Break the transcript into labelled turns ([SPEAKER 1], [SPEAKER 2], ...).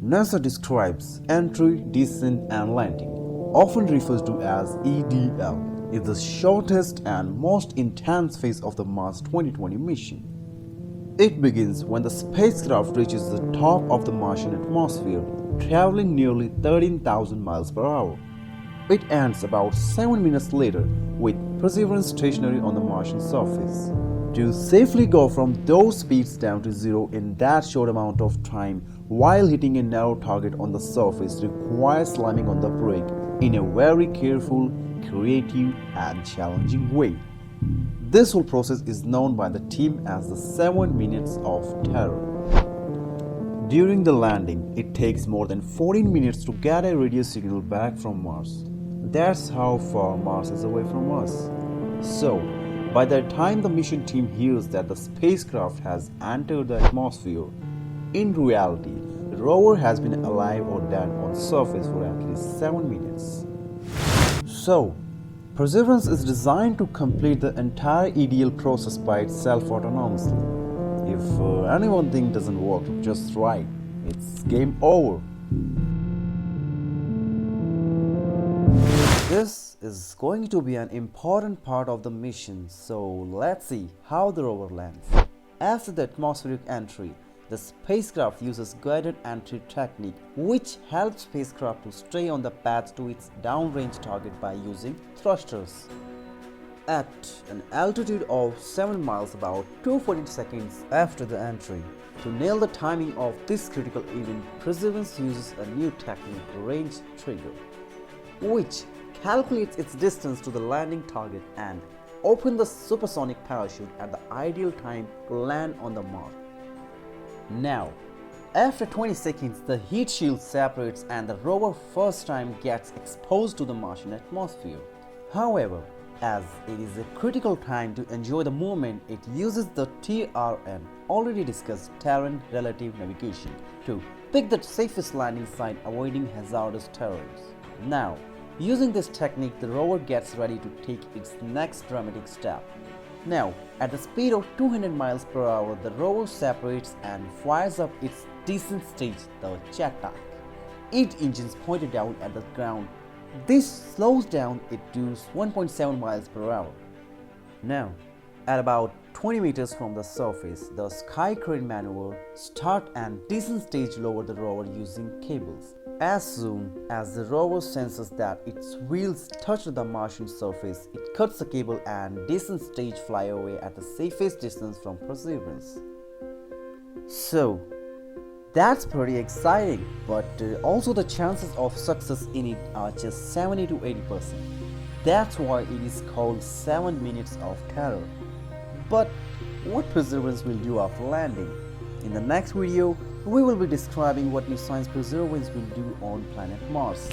[SPEAKER 1] NASA describes entry, descent, and landing, often referred to as EDL, is the shortest and most intense phase of the Mars 2020 mission. It begins when the spacecraft reaches the top of the Martian atmosphere, traveling nearly 13,000 miles per hour. It ends about 7 minutes later, with Perseverance stationary on the Martian surface. To safely go from those speeds down to zero in that short amount of time while hitting a narrow target on the surface requires slamming on the brake in a very careful, creative, and challenging way. This whole process is known by the team as the 7 minutes of terror. During the landing, it takes more than 14 minutes to get a radio signal back from Mars. That's how far Mars is away from us. So, by the time the mission team hears that the spacecraft has entered the atmosphere, in reality, the rover has been alive or dead on surface for at least 7 minutes. So, Perseverance is designed to complete the entire EDL process by itself autonomously. If any one thing doesn't work just right, it's game over. This is going to be an important part of the mission, so let's see how the rover lands. After the atmospheric entry, the spacecraft uses guided entry technique, which helps spacecraft to stay on the path to its downrange target by using thrusters. At an altitude of 7 miles, about 240 seconds after the entry, to nail the timing of this critical event, Perseverance uses a new technique, range trigger, which calculates its distance to the landing target and opens the supersonic parachute at the ideal time to land on the mark. Now, after 20 seconds, the heat shield separates and the rover first time gets exposed to the Martian atmosphere. However, as it is a critical time to enjoy the moment, it uses the TRN, already discussed terrain relative navigation, to pick the safest landing site, avoiding hazardous terrains. Now, using this technique, the rover gets ready to take its next dramatic step. Now, at the speed of 200 miles per hour, the rover separates and fires up its descent stage, the jetpack. 8 engines pointed down at the ground. This slows down it to 1.7 miles per hour. Now, at about 20 meters from the surface, the Skycrane maneuver start and descent stage lower the rover using cables. As soon as the rover senses that its wheels touch the Martian surface, it cuts the cable and descent stage fly away at the safest distance from Perseverance. So, that's pretty exciting, but also the chances of success in it are just 70 to 80%. That's why it is called 7 minutes of terror. But what Perseverance will do after landing? In the next video, we will be describing what new science Perseverance will do on planet Mars.